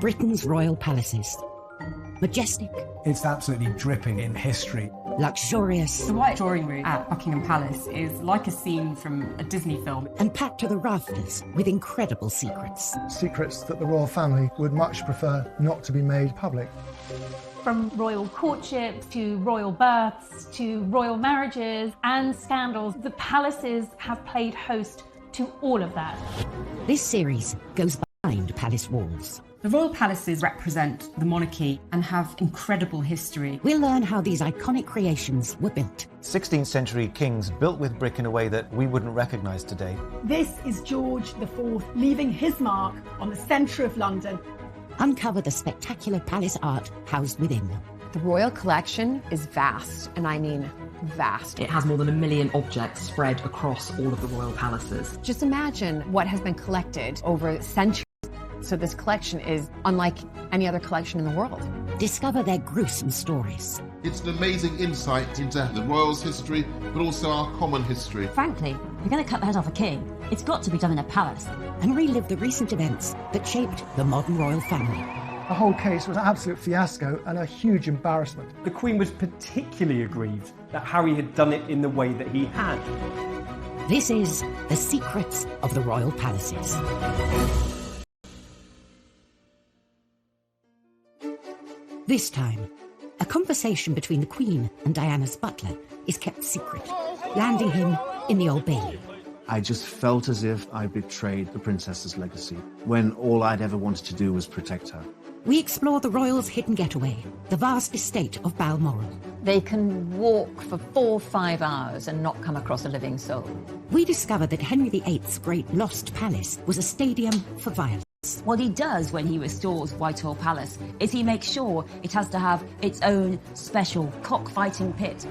Britain's royal palaces. Majestic. It's absolutely dripping in history. Luxurious. The White Drawing Room at Buckingham Palace is like a scene from a Disney film. And packed to the rafters with incredible secrets. Secrets that the royal family would much prefer not to be made public. From royal courtships to royal births to royal marriages and scandals, the palaces have played host to all of that. This series goes behind palace walls. The royal palaces represent the monarchy and have incredible history. We'll learn how these iconic creations were built. 16th century kings built with brick in a way that we wouldn't recognise today. This is George IV leaving his mark on the centre of London. Uncover the spectacular palace art housed within them. The royal collection is vast, and I mean vast. It has more than 1 million objects spread across all of the royal palaces. Just imagine what has been collected over centuries. So this collection is unlike any other collection in the world. Discover their gruesome stories. It's an amazing insight into the royals' history, but also our common history. Frankly, you're going to cut the head off a king. It's got to be done in a palace. And relive the recent events that shaped the modern royal family. The whole case was an absolute fiasco and a huge embarrassment. The Queen was particularly aggrieved that Harry had done it in the way that he had. This is The Secrets of the Royal Palaces. This time, a conversation between the Queen and Diana's butler is kept secret, landing him in the Old Bailey. I just felt as if I betrayed the princess's legacy, when all I'd ever wanted to do was protect her. We explore the royals' hidden getaway, the vast estate of Balmoral. They can walk for 4 or 5 hours and not come across a living soul. We discover that Henry VIII's great lost palace was a stadium for violence. What he does when he restores Whitehall Palace is he makes sure it has to have its own special cockfighting pit.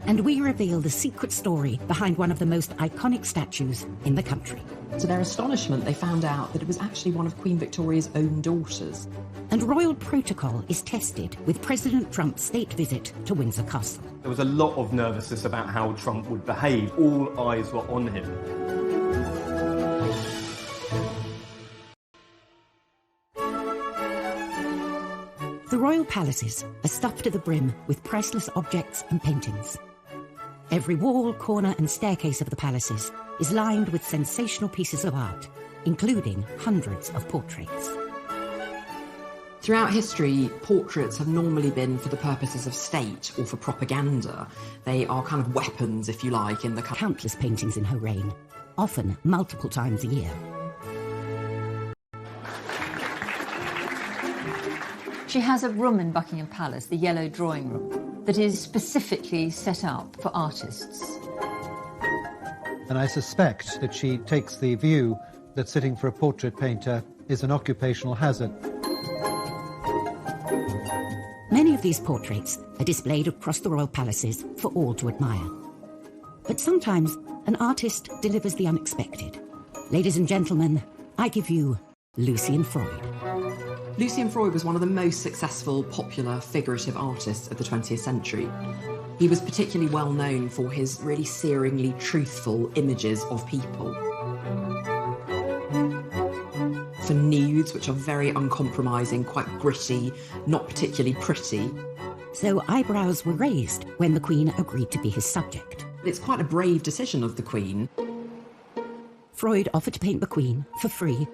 And we reveal the secret story behind one of the most iconic statues in the country. To their astonishment, they found out that it was actually one of Queen Victoria's own daughters. And royal protocol is tested with President Trump's state visit to Windsor Castle. There was a lot of nervousness about how Trump would behave. All eyes were on him. The royal palaces are stuffed to the brim with priceless objects and paintings. Every wall, corner and staircase of the palaces is lined with sensational pieces of art, including hundreds of portraits. Throughout history, portraits have normally been for the purposes of state or for propaganda. They are kind of weapons, if you like, in the country. Countless paintings in her reign, often multiple times a year. She has a room in Buckingham Palace, the Yellow Drawing Room, that is specifically set up for artists. And I suspect that she takes the view that sitting for a portrait painter is an occupational hazard. Many of these portraits are displayed across the royal palaces for all to admire. But sometimes an artist delivers the unexpected. Ladies and gentlemen, I give you Lucian Freud. Lucian Freud was one of the most successful, popular, figurative artists of the 20th century. He was particularly well known for his really searingly truthful images of people. For nudes, which are very uncompromising, quite gritty, not particularly pretty. So eyebrows were raised when the Queen agreed to be his subject. It's quite a brave decision of the Queen. Freud offered to paint the Queen for free.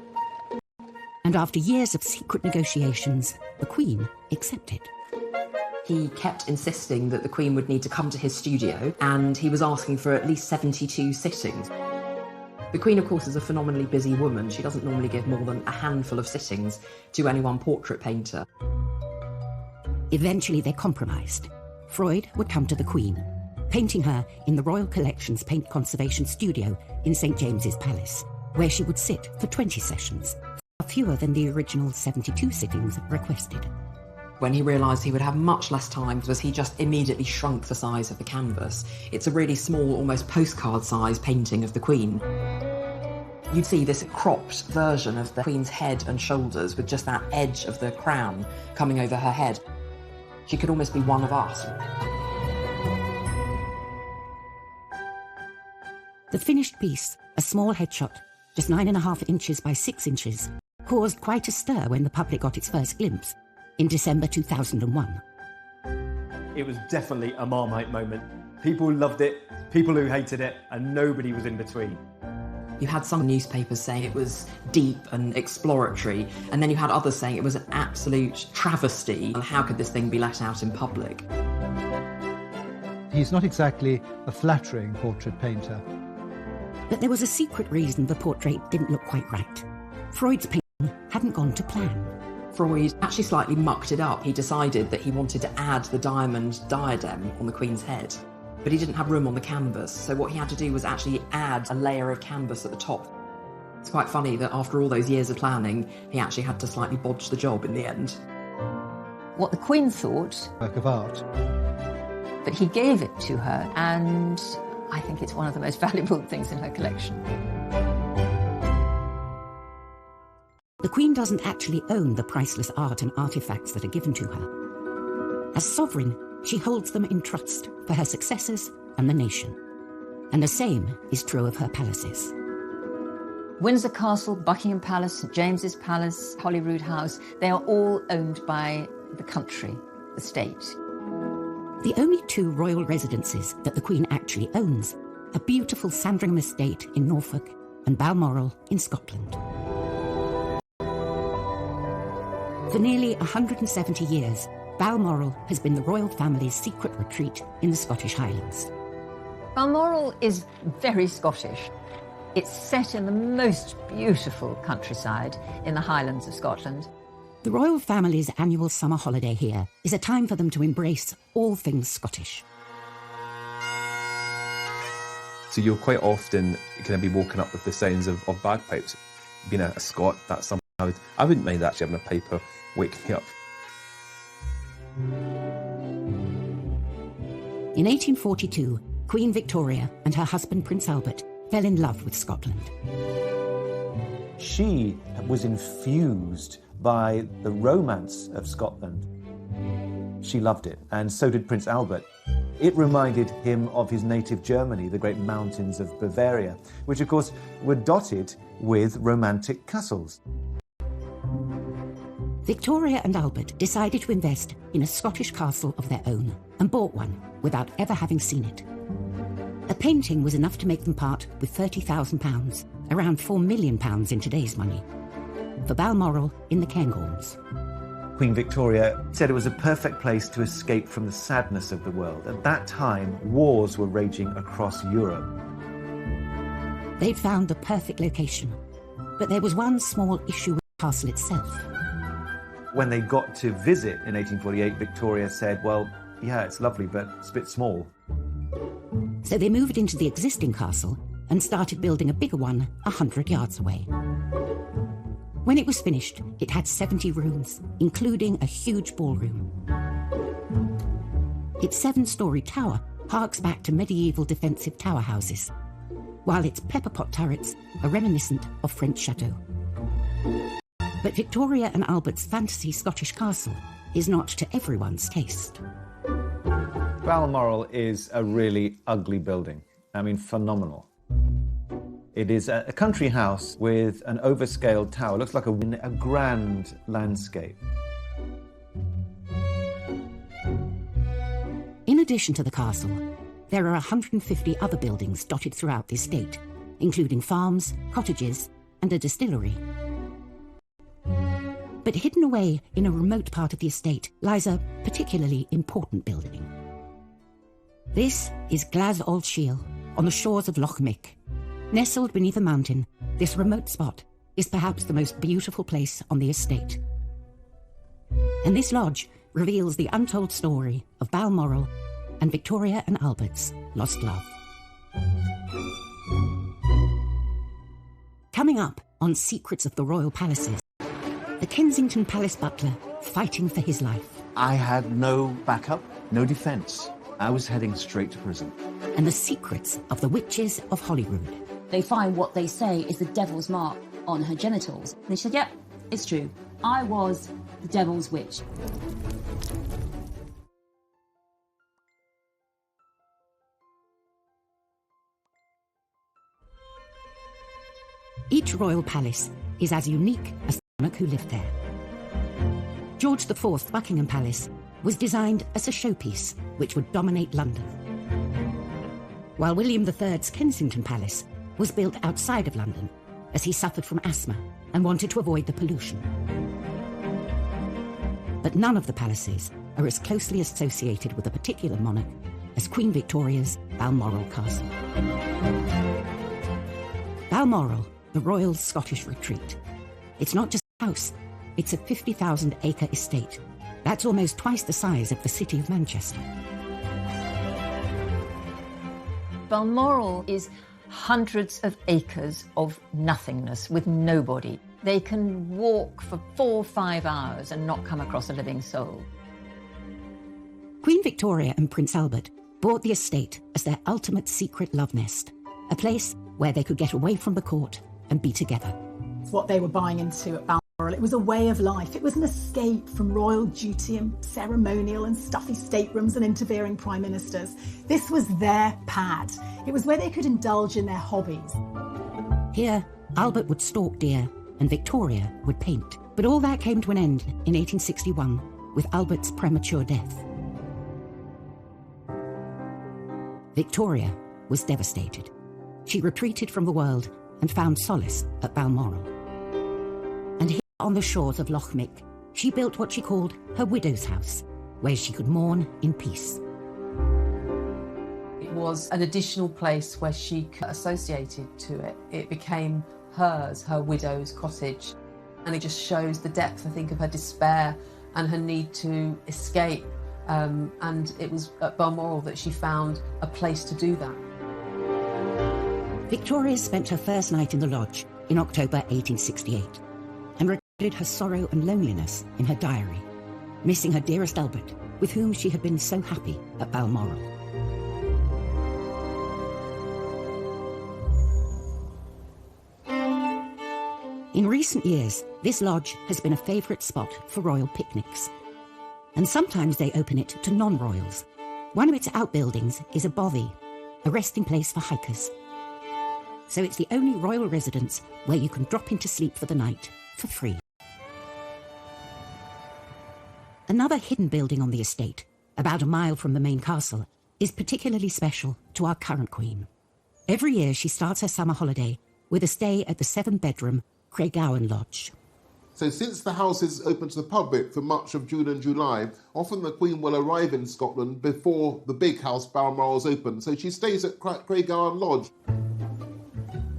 And after years of secret negotiations, the Queen accepted. He kept insisting that the Queen would need to come to his studio, and he was asking for at least 72 sittings. The Queen, of course, is a phenomenally busy woman. She doesn't normally give more than a handful of sittings to any one portrait painter. Eventually they compromised. Freud would come to the Queen, painting her in the Royal Collection's Paint Conservation Studio in St James's Palace, where she would sit for 20 sessions. Fewer than the original 72 sittings requested. When he realised he would have much less time, was he just immediately shrunk the size of the canvas. It's a really small, almost postcard-sized painting of the Queen. You'd see this cropped version of the Queen's head and shoulders with just that edge of the crown coming over her head. She could almost be one of us. The finished piece, a small headshot, just 9.5 inches by 6 inches, caused quite a stir when the public got its first glimpse in December 2001. It was definitely a Marmite moment. People loved it, people who hated it, and nobody was in between. You had some newspapers saying it was deep and exploratory, and then you had others saying it was an absolute travesty, and how could this thing be let out in public? He's not exactly a flattering portrait painter. But there was a secret reason the portrait didn't look quite right. Freud's painting hadn't gone to plan. Freud actually slightly mucked it up. He decided that he wanted to add the diamond diadem on the Queen's head, but he didn't have room on the canvas, so what he had to do was actually add a layer of canvas at the top. It's quite funny that after all those years of planning, he actually had to slightly bodge the job in the end. What the Queen thought, work of art. But he gave it to her, and I think it's one of the most valuable things in her collection. The Queen doesn't actually own the priceless art and artifacts that are given to her. As sovereign, she holds them in trust for her successors and the nation. And the same is true of her palaces. Windsor Castle, Buckingham Palace, St James's Palace, Holyrood House, they are all owned by the country, the state. The only two royal residences that the Queen actually owns are beautiful Sandringham Estate in Norfolk and Balmoral in Scotland. For nearly 170 years, Balmoral has been the royal family's secret retreat in the Scottish Highlands. Balmoral is very Scottish. It's set in the most beautiful countryside in the Highlands of Scotland. The royal family's annual summer holiday here is a time for them to embrace all things Scottish. So you'll quite often kind of be woken up with the sounds of bagpipes. Being a Scot, that's something I wouldn't mind actually having a piper wake me up. In 1842, Queen Victoria and her husband Prince Albert fell in love with Scotland. She was infused by the romance of Scotland. She loved it, and so did Prince Albert. It reminded him of his native Germany, the great mountains of Bavaria, which of course were dotted with romantic castles. Victoria and Albert decided to invest in a Scottish castle of their own and bought one without ever having seen it. A painting was enough to make them part with £30,000, around £4 million in today's money, for Balmoral in the Cairngorms. Queen Victoria said it was a perfect place to escape from the sadness of the world. At that time, wars were raging across Europe. They'd found the perfect location, but there was one small issue with the castle itself. When they got to visit in 1848, Victoria said, well, yeah, it's lovely, but it's a bit small. So they moved into the existing castle and started building a bigger one 100 yards away. When it was finished, it had 70 rooms, including a huge ballroom. Its 7-storey tower harks back to medieval defensive tower houses, while its pepper-pot turrets are reminiscent of French chateaux. But Victoria and Albert's fantasy Scottish castle is not to everyone's taste. Balmoral is a really ugly building. I mean, phenomenal. It is a country house with an overscaled tower. It looks like a grand landscape. In addition to the castle, there are 150 other buildings dotted throughout the estate, including farms, cottages, and a distillery. But hidden away in a remote part of the estate lies a particularly important building. This is Glas Old Shiel, on the shores of Loch Mick. Nestled beneath a mountain, this remote spot is perhaps the most beautiful place on the estate. And this lodge reveals the untold story of Balmoral and Victoria and Albert's lost love. Coming up on Secrets of the Royal Palaces, the Kensington Palace butler fighting for his life. I had no backup, no defence. I was heading straight to prison. And the secrets of the witches of Holyrood. They find what they say is the devil's mark on her genitals. And she said, yep, it's true. I was the devil's witch. Each royal palace is as unique as monarch who lived there. George IV's Buckingham Palace was designed as a showpiece which would dominate London, while William III's Kensington Palace was built outside of London as he suffered from asthma and wanted to avoid the pollution. But none of the palaces are as closely associated with a particular monarch as Queen Victoria's Balmoral Castle. Balmoral, the royal Scottish retreat. It's not just a house, it's a 50,000-acre estate. That's almost twice the size of the city of Manchester. Balmoral is hundreds of acres of nothingness with nobody. They can walk for 4 or 5 hours and not come across a living soul. Queen Victoria and Prince Albert bought the estate as their ultimate secret love nest, a place where they could get away from the court and be together. It's what they were buying into at Balmoral. It was a way of life. It was an escape from royal duty and ceremonial and stuffy staterooms and interfering prime ministers. This was their pad. It was where they could indulge in their hobbies. Here, Albert would stalk deer and Victoria would paint. But all that came to an end in 1861 with Albert's premature death. Victoria was devastated. She retreated from the world and found solace at Balmoral. And here on the shores of Loch Mick, she built what she called her widow's house, where she could mourn in peace. It was an additional place where she associated to it. It became hers, her widow's cottage. And it just shows the depth, I think, of her despair and her need to escape. And it was at Balmoral that she found a place to do that. Victoria spent her first night in the lodge in October 1868 and recorded her sorrow and loneliness in her diary, missing her dearest Albert, with whom she had been so happy at Balmoral. In recent years, this lodge has been a favourite spot for royal picnics, and sometimes they open it to non-royals. One of its outbuildings is a bothy, a resting place for hikers. So it's the only royal residence where you can drop into sleep for the night for free. Another hidden building on the estate, about a mile from the main castle, is particularly special to our current queen. Every year she starts her summer holiday with a stay at the 7-bedroom Craiggowan Lodge. So since the house is open to the public for much of June and July, often the Queen will arrive in Scotland before the big house Balmoral is open. So she stays at Craiggowan Lodge.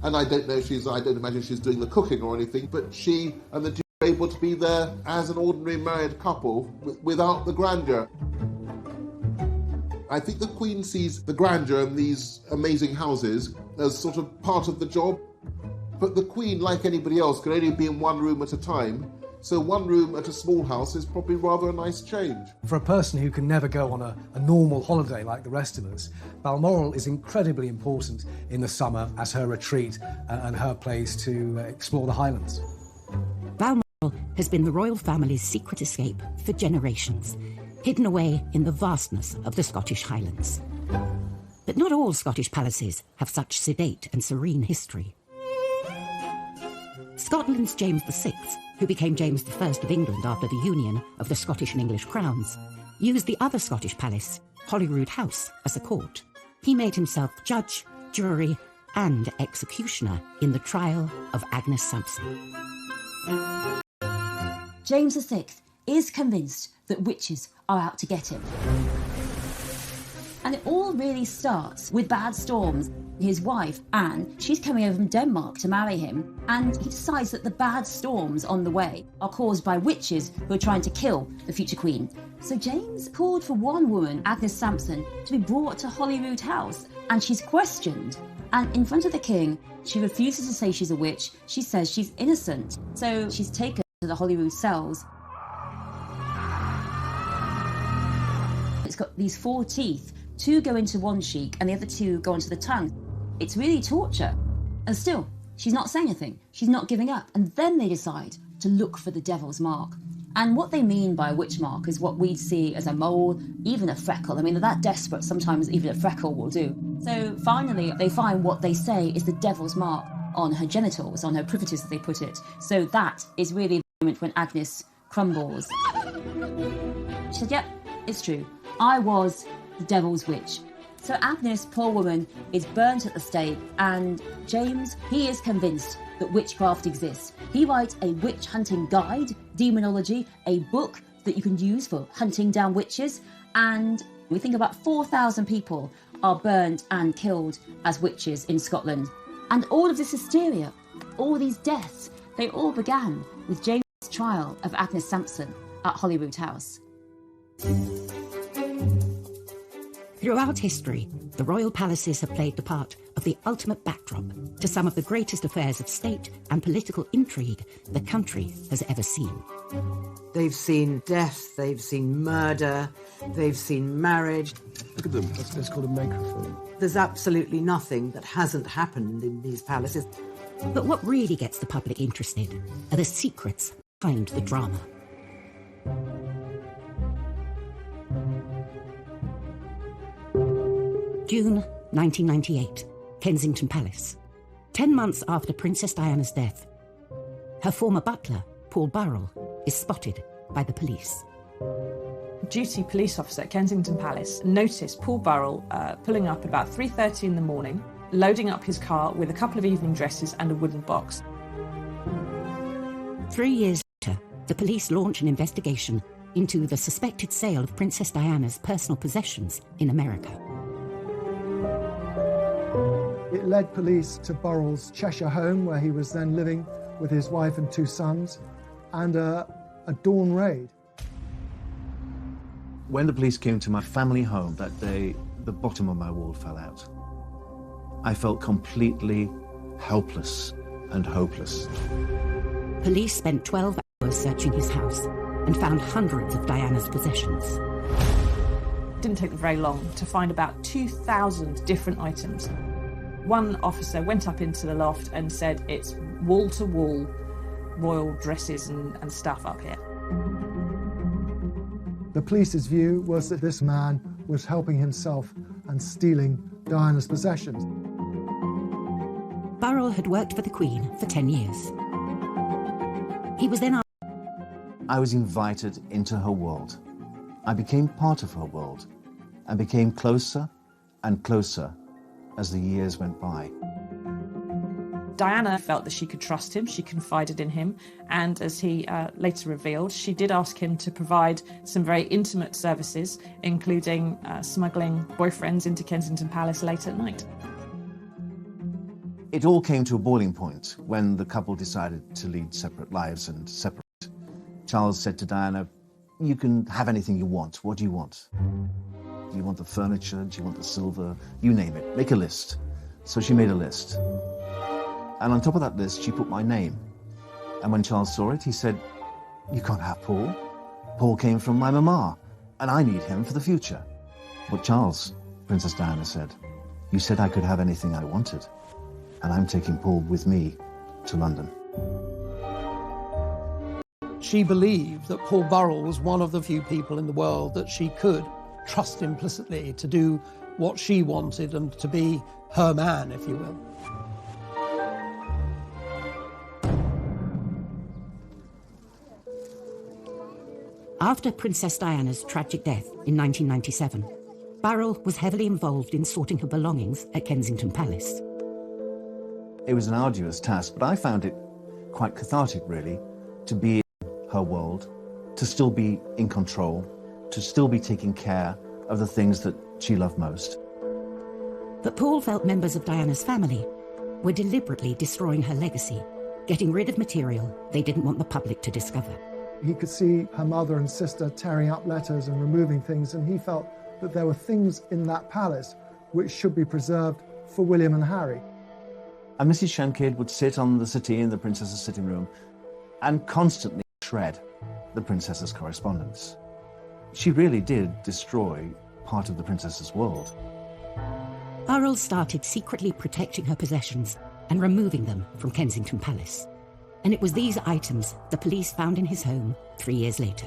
And I don't imagine she's doing the cooking or anything, but she and the Duke are able to be there as an ordinary married couple without the grandeur. I think the Queen sees the grandeur in these amazing houses as sort of part of the job. But the Queen, like anybody else, can only be in one room at a time, so one room at a small house is probably rather a nice change. For a person who can never go on a normal holiday like the rest of us, Balmoral is incredibly important in the summer as her retreat and her place to explore the Highlands. Balmoral has been the royal family's secret escape for generations, hidden away in the vastness of the Scottish Highlands. But not all Scottish palaces have such sedate and serene history. Scotland's James VI, who became James I of England after the union of the Scottish and English crowns, used the other Scottish palace, Holyrood House, as a court. He made himself judge, jury, and executioner in the trial of Agnes Sampson. James VI is convinced that witches are out to get him. And it all really starts with bad storms. His wife, Anne, she's coming over from Denmark to marry him, and he decides that the bad storms on the way are caused by witches who are trying to kill the future queen. So James called for one woman, Agnes Sampson, to be brought to Holyrood House, and she's questioned. And in front of the king, she refuses to say she's a witch. She says she's innocent. So she's taken to the Holyrood cells. It's got these 4 teeth. 2 go into one cheek and the other 2 go onto the tongue. It's really torture. And still, she's not saying anything. She's not giving up. And then they decide to look for the devil's mark. And what they mean by a witch mark is what we'd see as a mole, even a freckle. I mean, they're that desperate, sometimes even a freckle will do. So finally, they find what they say is the devil's mark on her genitals, on her privities, as they put it. So that is really moment when Agnes crumbles. She said, yep, it's true. I was the devil's witch. So Agnes, poor woman, is burnt at the stake, and James, he is convinced that witchcraft exists. He writes a witch hunting guide, Demonology, a book that you can use for hunting down witches, and we think about 4,000 people are burned and killed as witches in Scotland. And all of this hysteria, all these deaths, they all began with James' trial of Agnes Sampson at Holyrood House. Throughout history, the royal palaces have played the part of the ultimate backdrop to some of the greatest affairs of state and political intrigue the country has ever seen. They've seen death, they've seen murder, they've seen marriage. Look at them, that's called a microphone. There's absolutely nothing that hasn't happened in these palaces. But what really gets the public interested are the secrets behind the drama. June 1998, Kensington Palace. 10 months after Princess Diana's death, her former butler, Paul Burrell, is spotted by the police. Duty police officer at Kensington Palace noticed Paul Burrell pulling up about 3:30 in the morning, loading up his car with a couple of evening dresses and a wooden box. 3 years later, the police launch an investigation into the suspected sale of Princess Diana's personal possessions in America. It led police to Burrell's Cheshire home, where he was then living with his wife and 2 sons, and a dawn raid. When the police came to my family home that day, the bottom of my world fell out. I felt completely helpless and hopeless. Police spent 12 hours searching his house and found hundreds of Diana's possessions. It didn't take them very long to find about 2,000 different items. One officer went up into the loft and said, it's wall-to-wall royal dresses and stuff up here. The police's view was that this man was helping himself and stealing Diana's possessions. Burrell had worked for the Queen for 10 years. He was then I was invited into her world. I became part of her world and became closer and closer as the years went by. Diana felt that she could trust him, she confided in him, and as he later revealed, she did ask him to provide some very intimate services, including smuggling boyfriends into Kensington Palace late at night. It all came to a boiling point when the couple decided to lead separate lives and separate. Charles said to Diana, you can have anything you want. What do you want? Do you want the furniture? Do you want the silver? You name it. Make a list. So she made a list. And on top of that list, she put my name. And when Charles saw it, he said, you can't have Paul. Paul came from my mama, and I need him for the future. But Charles, Princess Diana said, you said I could have anything I wanted. And I'm taking Paul with me to London. She believed that Paul Burrell was one of the few people in the world that she could trust implicitly to do what she wanted and to be her man, if you will. After Princess Diana's tragic death in 1997, Burrell was heavily involved in sorting her belongings at Kensington Palace. It was an arduous task, but I found it quite cathartic, really, to be in her world, to still be in control, to still be taking care of the things that she loved most. But Paul felt members of Diana's family were deliberately destroying her legacy, getting rid of material they didn't want the public to discover. He could see her mother and sister tearing up letters and removing things, and he felt that there were things in that palace which should be preserved for William and Harry. And Mrs. Shankid would sit on the settee in the princess's sitting room and constantly shred the princess's correspondence. She really did destroy part of the princess's world. Burrell started secretly protecting her possessions and removing them from Kensington Palace. And it was these items the police found in his home 3 years later.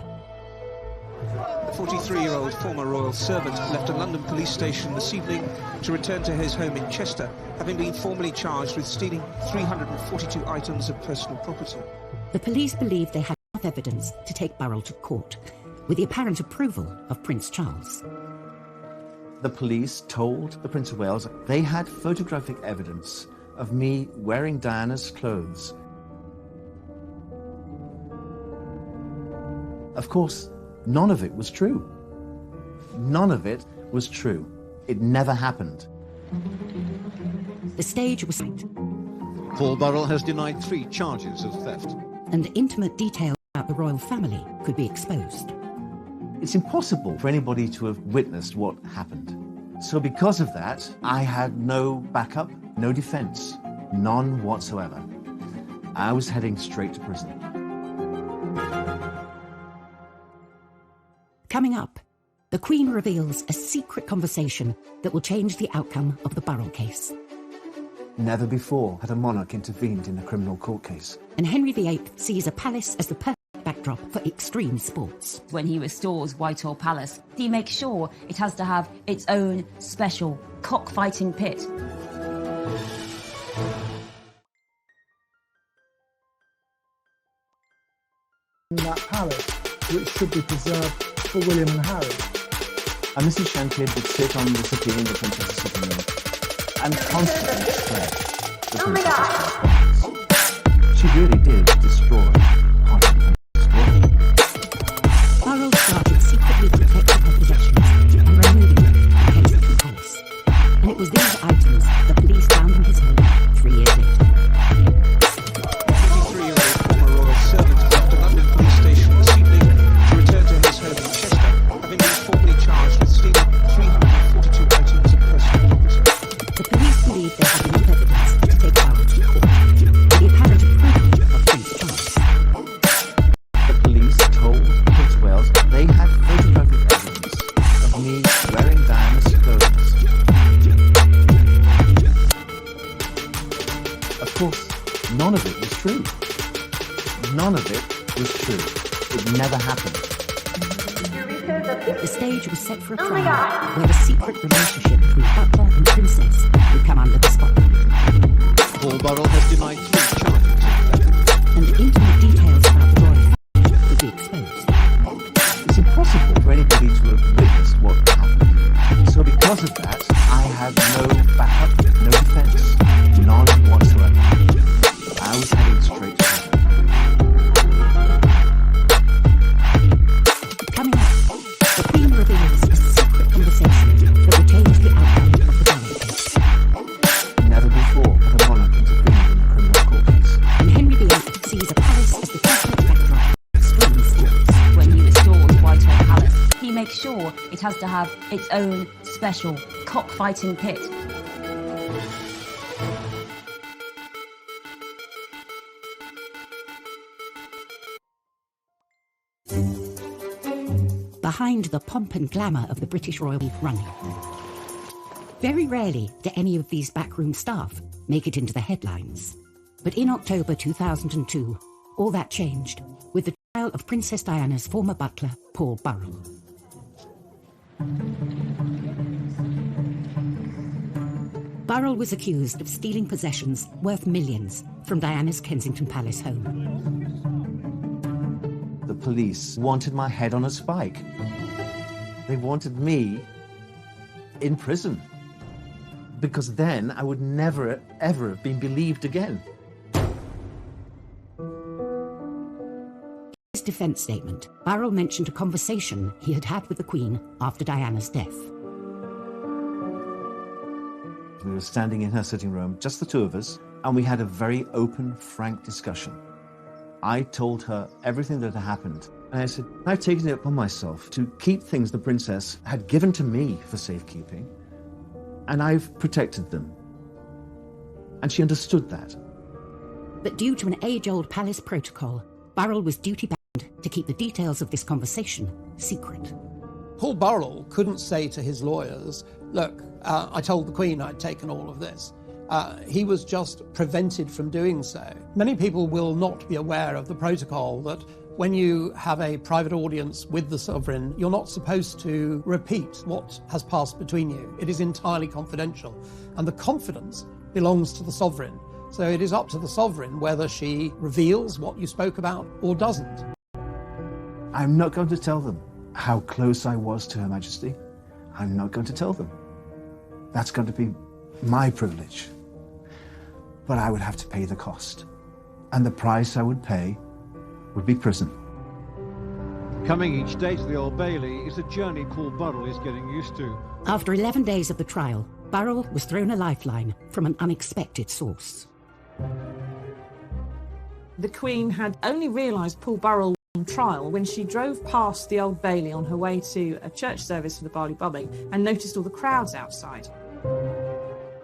The 43-year-old former royal servant left a London police station this evening to return to his home in Chester, having been formally charged with stealing 342 items of personal property. The police believed they had enough evidence to take Burrell to court, with the apparent approval of Prince Charles. The police told the Prince of Wales they had photographic evidence of me wearing Diana's clothes. Of course, none of it was true. None of it was true. It never happened. The stage was set, Paul Burrell has denied 3 charges of theft. and intimate details about the royal family could be exposed. It's impossible for anybody to have witnessed what happened. So because of that, I had no backup, no defense, none whatsoever. I was heading straight to prison. Coming up, the Queen reveals a secret conversation that will change the outcome of the Burrell case. Never before had a monarch intervened in a criminal court case. And Henry VIII sees a palace as the perfect backdrop for extreme sports. When he restores Whitehall Palace, he makes sure it has to have its own special cockfighting pit. In that palace, which should be preserved for William and Harry. And Mrs. Shanklin would sit on the settee in the princess's sitting room and constantly spread the princess's clothes. She really did destroy part of the Burrell started secretly protecting her possessions and removing them from Kensington Palace. And it was these items the police found in his home 3 years later. The 23-year-old former royal servant left a London police station this evening to return to his home in Chester, having been formally charged with stealing 342 items of personal property. The police believed they had enough evidence to take Burrell to court, with the apparent approval of Prince Charles. The police told Prince of Wales they had photographic evidence of me wearing Diana's clothes. Of course, none of it was true. None of it was true. It never happened. The stage was set for a trial where the secret relationship between butler and princess would come under the spotlight. Paul Burrell has denied 3 charges of theft. And intimate details about the royal family could be exposed. It's impossible for anybody to have witnessed what happened. So because of that, I had no backup, no defense, none whatsoever. I was heading straight to prison. Coming up, the Queen reveals a secret conversation that will change the outcome of the Burrell case. Never before had a monarch intervened in a criminal court case. And Henry VIII sees a palace as the perfect backdrop for extreme sports. When he restores Whitehall Palace, he makes sure it has to have its own special cockfighting pit. Behind the pomp and glamour of the British royal running. Very rarely do any of these backroom staff make it into the headlines. But in October 2002, all that changed with the trial of Princess Diana's former butler, Paul Burrell. Burrell was accused of stealing possessions worth millions from Diana's Kensington Palace home. The police wanted my head on a spike. They wanted me in prison. Because then I would never, ever have been believed again. In his defence statement, Burrell mentioned a conversation he had had with the Queen after Diana's death. We were standing in her sitting room, just the 2 of us, and we had a very open, frank discussion. I told her everything that had happened, and I said, I've taken it upon myself to keep things the princess had given to me for safekeeping, and I've protected them. And she understood that. But due to an age-old palace protocol, Burrell was duty-bound to keep the details of this conversation secret. Paul Burrell couldn't say to his lawyers, look, I told the Queen I'd taken all of this. He was just prevented from doing so. Many people will not be aware of the protocol that when you have a private audience with the sovereign, you're not supposed to repeat what has passed between you. It is entirely confidential, and the confidence belongs to the sovereign. So it is up to the sovereign whether she reveals what you spoke about or doesn't. I'm not going to tell them how close I was to Her Majesty. I'm not going to tell them. That's going to be my privilege. But I would have to pay the cost. And the price I would pay would be prison. Coming each day to the Old Bailey is a journey Paul Burrell is getting used to. After 11 days of the trial, Burrell was thrown a lifeline from an unexpected source. The Queen had only realised Paul Burrell was on trial when she drove past the Old Bailey on her way to a church service for the Barley Bubbling and noticed all the crowds outside.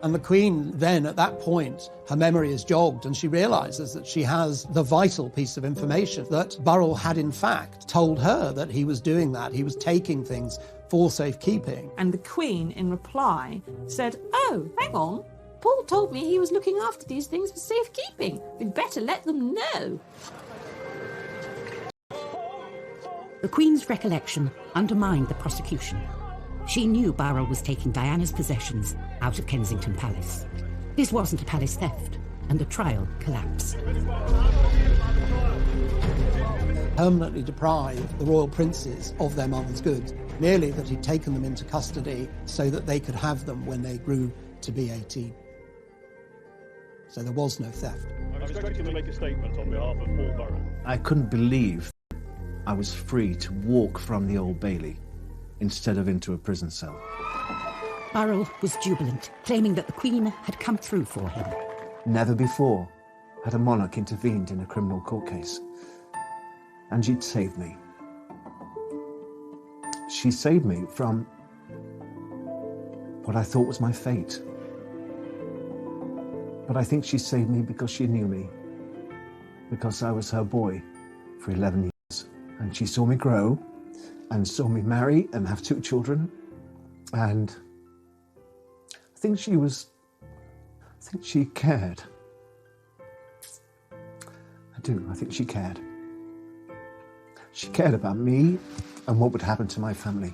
And the Queen then, at that point, her memory is jogged and she realises that she has the vital piece of information that Burrell had in fact told her that he was doing that. He was taking things for safekeeping. And the Queen, in reply, said, "Oh, hang on. Paul told me he was looking after these things for safekeeping. We'd better let them know." The Queen's recollection undermined the prosecution. She knew Burrell was taking Diana's possessions out of Kensington Palace. This wasn't a palace theft, and the trial collapsed. Permanently deprived the royal princes of their mother's goods, merely that he'd taken them into custody so that they could have them when they grew to be 18. So there was no theft. I'm expecting to make a statement on behalf of Paul Burrell. I couldn't believe I was free to walk from the Old Bailey instead of into a prison cell. Burrell was jubilant, claiming that the Queen had come through for him. Never before had a monarch intervened in a criminal court case. And she'd saved me. She saved me from what I thought was my fate. But I think she saved me because she knew me, because I was her boy for 11 years. And she saw me grow and saw me marry and have 2 children. And I think she cared. I do, I think she cared. She cared about me and what would happen to my family.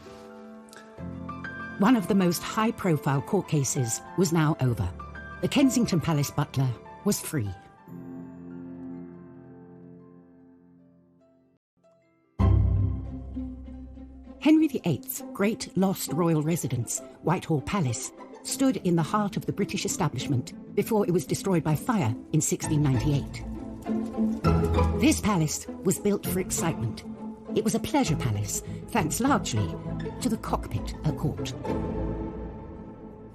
One of the most high-profile court cases was now over. The Kensington Palace butler was free. Henry VIII's great lost royal residence, Whitehall Palace, stood in the heart of the British establishment before it was destroyed by fire in 1698. This palace was built for excitement. It was a pleasure palace, thanks largely to the cockpit at court.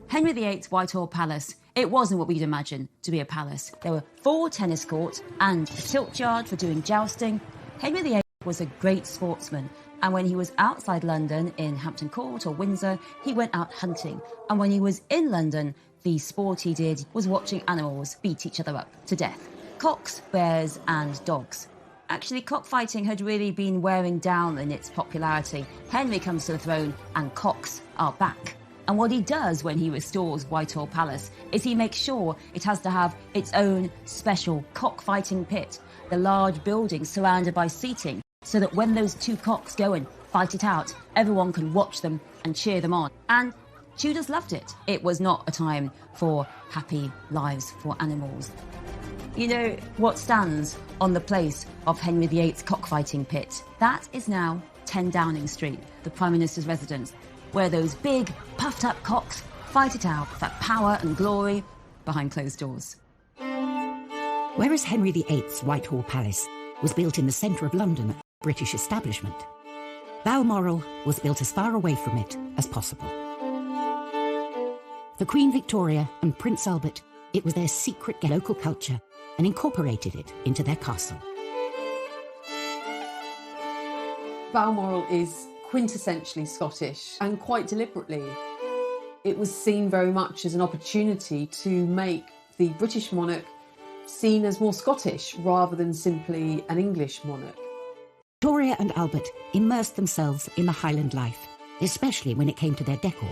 Henry VIII's Whitehall Palace, it wasn't what we'd imagine to be a palace. There were 4 tennis courts and a tilt yard for doing jousting. Henry VIII was a great sportsman, and when he was outside London in Hampton Court or Windsor, he went out hunting. And when he was in London, the sport he did was watching animals beat each other up to death. Cocks, bears and dogs. Actually, cockfighting had really been wearing down in its popularity. Henry comes to the throne and cocks are back. And what he does when he restores Whitehall Palace is he makes sure it has to have its own special cockfighting pit, the large building surrounded by seating, so that when those 2 cocks go and fight it out, everyone can watch them and cheer them on. And Tudors loved it. It was not a time for happy lives for animals. You know what stands on the place of Henry VIII's cockfighting pit? That is now 10 Downing Street, the Prime Minister's residence, where those big, puffed-up cocks fight it out for power and glory behind closed doors. Whereas Henry VIII's Whitehall Palace was built in the centre of London, British establishment, Balmoral was built as far away from it as possible. For Queen Victoria and Prince Albert, it was their secret local culture and incorporated it into their castle. Balmoral is quintessentially Scottish, and quite deliberately. It was seen very much as an opportunity to make the British monarch seen as more Scottish rather than simply an English monarch. Victoria and Albert immersed themselves in the Highland life, especially when it came to their decor.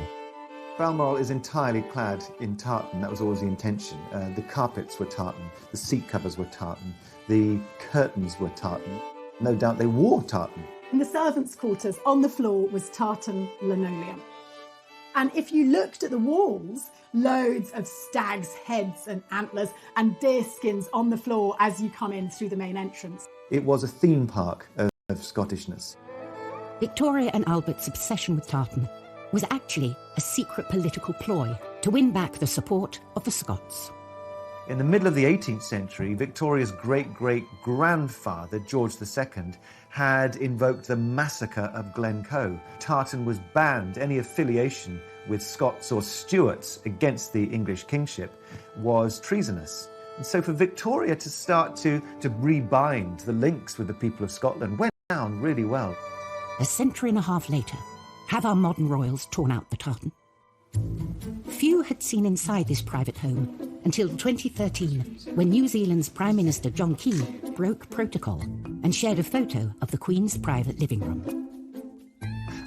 Balmoral is entirely clad in tartan. That was always the intention. The carpets were tartan, the seat covers were tartan, the curtains were tartan. No doubt they wore tartan. In the servants' quarters, on the floor was tartan linoleum. And if you looked at the walls, loads of stags' heads and antlers and deer skins on the floor as you come in through the main entrance. It was a theme park of Scottishness. Victoria and Albert's obsession with tartan was actually a secret political ploy to win back the support of the Scots. In the middle of the 18th century, Victoria's great-great-grandfather, George II, had invoked the massacre of Glencoe. Tartan was banned. Any affiliation with Scots or Stuarts against the English kingship was treasonous. And so for Victoria to start to rebind the links with the people of Scotland went down really well. A century and a half later, have our modern royals torn out the tartan? Few had seen inside this private home until 2013, when New Zealand's Prime Minister John Key broke protocol and shared a photo of the Queen's private living room.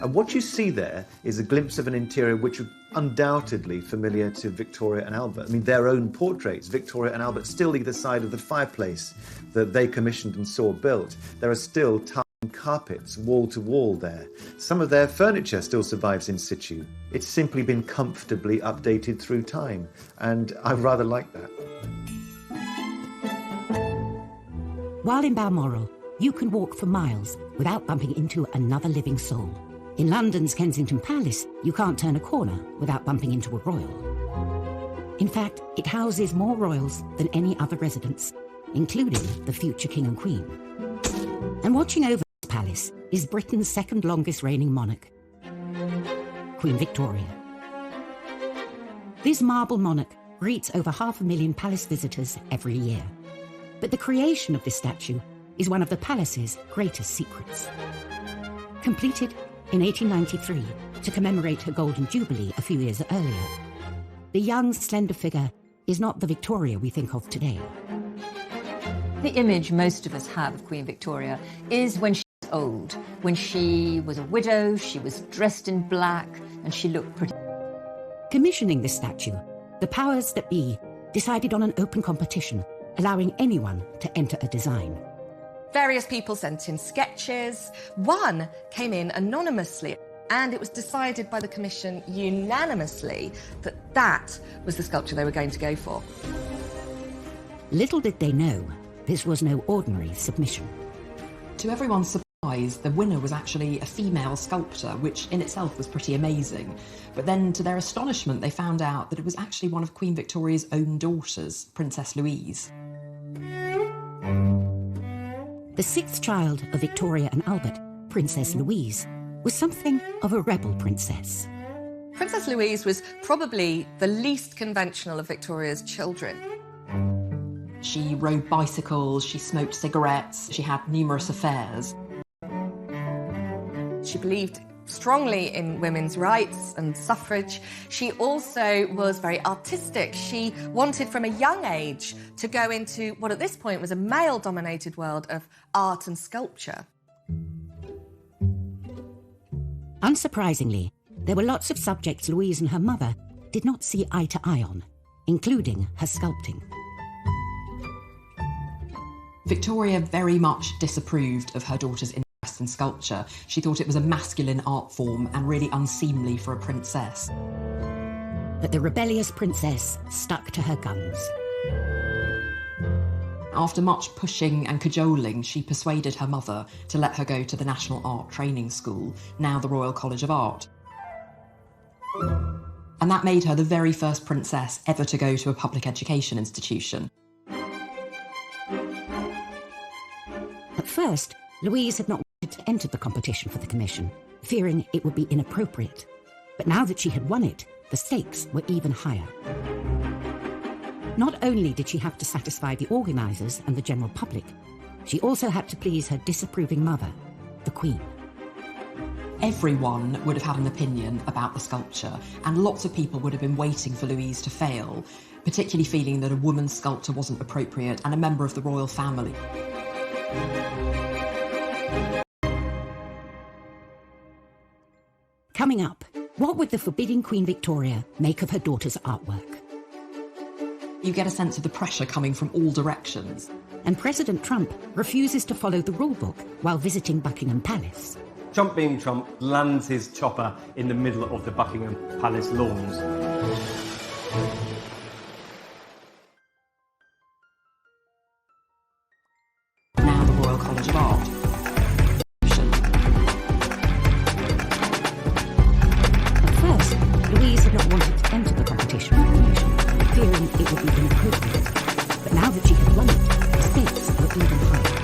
And what you see there is a glimpse of an interior which was undoubtedly familiar to Victoria and Albert. I mean, their own portraits, Victoria and Albert, still either side of the fireplace that they commissioned and saw built. There are still tartan carpets wall to wall there. Some of their furniture still survives in situ. It's simply been comfortably updated through time, and I rather like that. While in Balmoral, you can walk for miles without bumping into another living soul. In London's Kensington Palace, you can't turn a corner without bumping into a royal. In fact, it houses more royals than any other residence, including the future King and Queen. And watching over this palace is Britain's second longest reigning monarch, Queen Victoria. This marble monarch greets over 500,000 palace visitors every year. But the creation of this statue is one of the palace's greatest secrets. Completed in 1893 to commemorate her Golden Jubilee a few years earlier, the young, slender figure is not the Victoria we think of today. The image most of us have of Queen Victoria is when she was old, when she was a widow, she was dressed in black, and she looked pretty. Commissioning this statue, the powers that be decided on an open competition, allowing anyone to enter a design. Various people sent in sketches. One came in anonymously, and it was decided by the commission unanimously that that was the sculpture they were going to go for. Little did they know, this was no ordinary submission. To everyone's surprise, the winner was actually a female sculptor, which in itself was pretty amazing. But then, to their astonishment, they found out that it was actually one of Queen Victoria's own daughters, Princess Louise. The sixth child of Victoria and Albert, Princess Louise, was something of a rebel princess. Princess Louise was probably the least conventional of Victoria's children. She rode bicycles, she smoked cigarettes, she had numerous affairs. She believed strongly in women's rights and suffrage. She also was very artistic. She wanted from a young age to go into what at this point was a male-dominated world of art and sculpture. Unsurprisingly, there were lots of subjects Louise and her mother did not see eye to eye on, including her sculpting. Victoria very much disapproved of her daughter's interest in sculpture. She thought it was a masculine art form and really unseemly for a princess. But the rebellious princess stuck to her guns. After much pushing and cajoling, she persuaded her mother to let her go to the National Art Training School, now the Royal College of Art. And that made her the very first princess ever to go to a public education institution. At first, Louise had not wanted to enter the competition for the commission, fearing it would be inappropriate. But now that she had won it, the stakes were even higher. Not only did she have to satisfy the organisers and the general public, she also had to please her disapproving mother, the Queen. Everyone would have had an opinion about the sculpture, and lots of people would have been waiting for Louise to fail, particularly feeling that a woman sculptor wasn't appropriate and a member of the royal family. Coming up, What would the forbidding Queen Victoria make of her daughter's artwork? You get a sense of the pressure coming from all directions. And President Trump refuses to follow the rule book while visiting Buckingham Palace. Trump being Trump lands his chopper in the middle of the Buckingham Palace lawns. Now the Royal College of Art. At first, Louise had not wanted to enter the competition recognition, fearing it would be inappropriate. But now that she had won it, the stakes were even higher.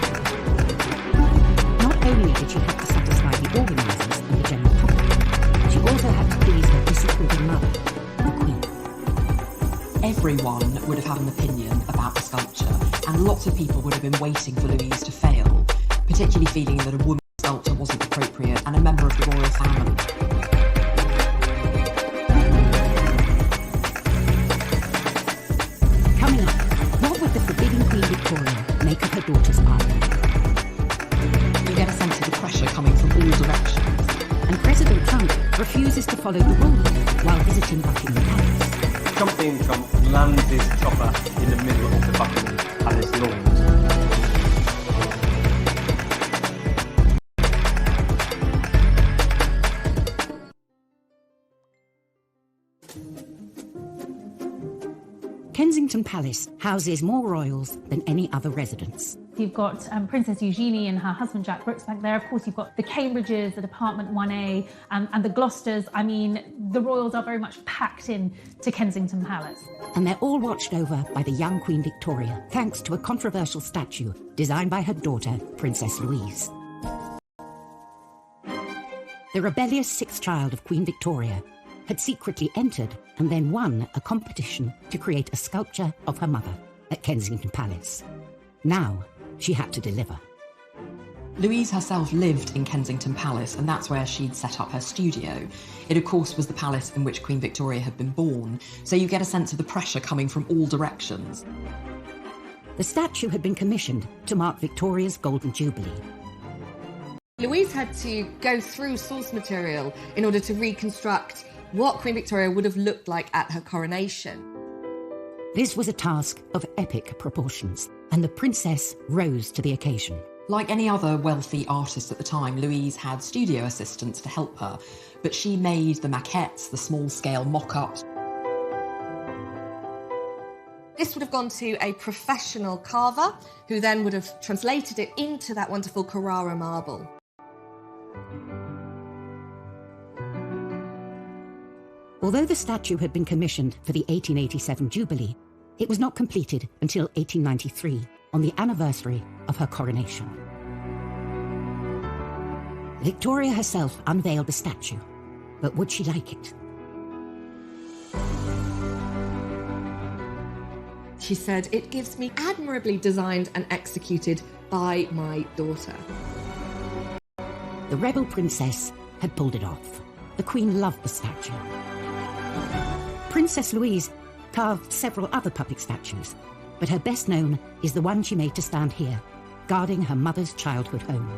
Not only did she have to satisfy the organisers and the general public, she also had to please her disapproving mother, the Queen. Everyone would have had an opinion about the sculpture, and lots of people would have been waiting for Louise to fail, particularly feeling that a woman's sculpture wasn't appropriate and a member of the royal family. Coming up, what would the forbidding Queen Victoria make of her daughter's artwork? You get a sense of the pressure coming from all directions. And President Trump refuses to follow the rule book while visiting Buckingham Palace. Trump being Trump lands his chopper in the middle of the Buckingham Palace lawns. Kensington Palace houses more royals than any other residence. You've got Princess Eugenie and her husband Jack Brooks back there. Of course, you've got the Cambridges, the Department 1A, and the Gloucesters. I mean, the royals are very much packed in to Kensington Palace. And they're all watched over by the young Queen Victoria, thanks to a controversial statue designed by her daughter, Princess Louise. The rebellious sixth child of Queen Victoria had secretly entered and then won a competition to create a sculpture of her mother at Kensington Palace. Now, she had to deliver. Louise herself lived in Kensington Palace, and that's where she'd set up her studio. It, of course, was the palace in which Queen Victoria had been born, so you get a sense of the pressure coming from all directions. The statue had been commissioned to mark Victoria's Golden Jubilee. Louise had to go through source material in order to reconstruct what Queen Victoria would have looked like at her coronation. This was a task of epic proportions, and the princess rose to the occasion. Like any other wealthy artist at the time, Louise had studio assistants to help her, but she made the maquettes, the small-scale mock-ups. This would have gone to a professional carver, who then would have translated it into that wonderful Carrara marble. Although the statue had been commissioned for the 1887 Jubilee, it was not completed until 1893, on the anniversary of her coronation. Victoria herself unveiled the statue, but would she like it? She said, "It gives me admirably designed and executed by my daughter." The rebel princess had pulled it off. The Queen loved the statue. Princess Louise carved several other public statues, but her best known is the one she made to stand here, guarding her mother's childhood home.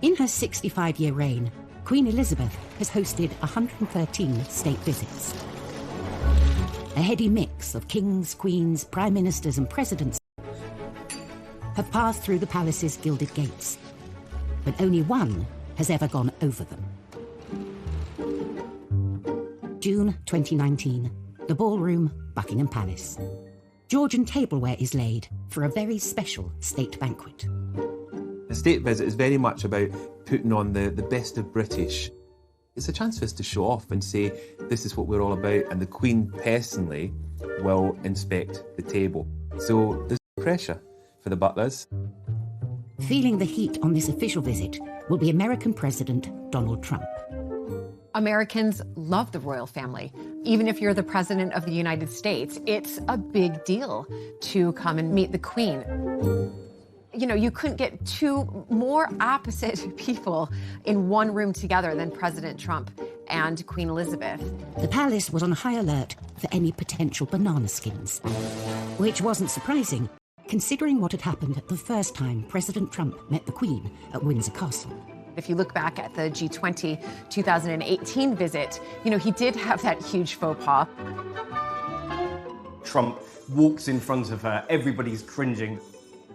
In her 65-year reign, Queen Elizabeth has hosted 113 state visits. A heady mix of kings, queens, prime ministers and presidents have passed through the palace's gilded gates, but only one has ever gone over them. June 2019, the ballroom, Buckingham Palace. Georgian tableware is laid for a very special state banquet. The state visit is very much about putting on the best of British. It's a chance for us to show off and say, this is what we're all about, and the Queen personally will inspect the table. So there's pressure for the butlers. Feeling the heat on this official visit will be American President Donald Trump. Americans love the royal family. Even if you're the President of the United States, it's a big deal to come and meet the Queen. You know, you couldn't get two more opposite people in one room together than President Trump and Queen Elizabeth. The palace was on high alert for any potential banana skins, which wasn't surprising. considering what had happened the first time President Trump met the Queen at Windsor Castle. If you look back at the G20 2018 visit, he did have that huge faux pas. Trump walks in front of her, everybody's cringing.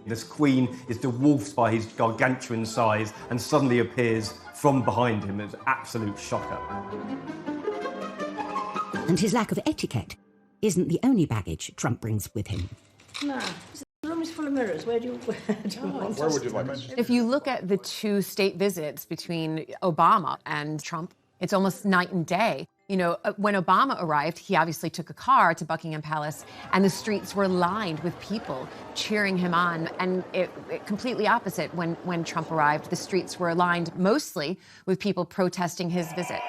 This Queen is dwarfed by his gargantuan size and suddenly appears from behind him as an absolute shocker. And his lack of etiquette isn't the only baggage Trump brings with him. No. The room is full of mirrors. Where would you like us? If you look at the two state visits between Obama and Trump, it's almost night and day. When Obama arrived, he obviously took a car to Buckingham Palace, and the streets were lined with people cheering him on. And it completely opposite when Trump arrived. The streets were lined mostly with people protesting his visit.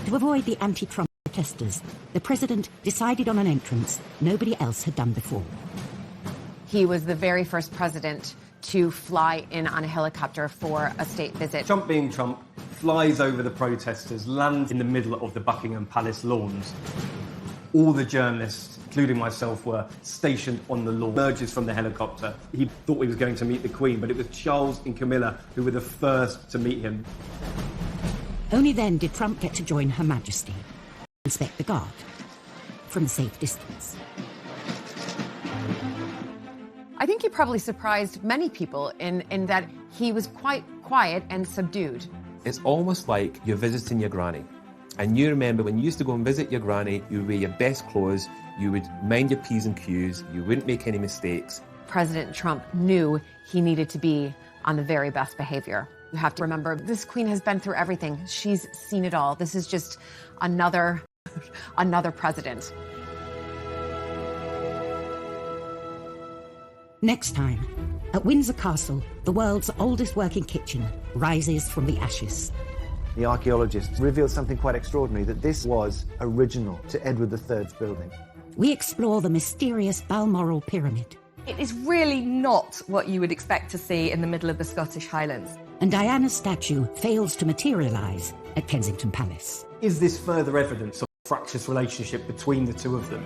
To avoid the anti-Trump protesters, the president decided on an entrance nobody else had done before. He was the very first president to fly in on a helicopter for a state visit. Trump being Trump, flies over the protesters, lands in the middle of the Buckingham Palace lawns. All the journalists, including myself, were stationed on the lawn. Emerges from the helicopter. He thought he was going to meet the Queen, but it was Charles and Camilla who were the first to meet him. Only then did Trump get to join Her Majesty, inspect the guard, from a safe distance. I think he probably surprised many people in that he was quite quiet and subdued. It's almost like you're visiting your granny. And you remember when you used to go and visit your granny, you would wear your best clothes, you would mind your P's and Q's, you wouldn't make any mistakes. President Trump knew he needed to be on the very best behavior. You have to remember, this Queen has been through everything. She's seen it all. This is just another president. Next time, at Windsor Castle, the world's oldest working kitchen rises from the ashes. The archaeologists revealed something quite extraordinary, that this was original to Edward III's building. We explore the mysterious Balmoral pyramid. It is really not what you would expect to see in the middle of the Scottish Highlands. And Diana's statue fails to materialise at Kensington Palace. Is this further evidence of a fractious relationship between the two of them?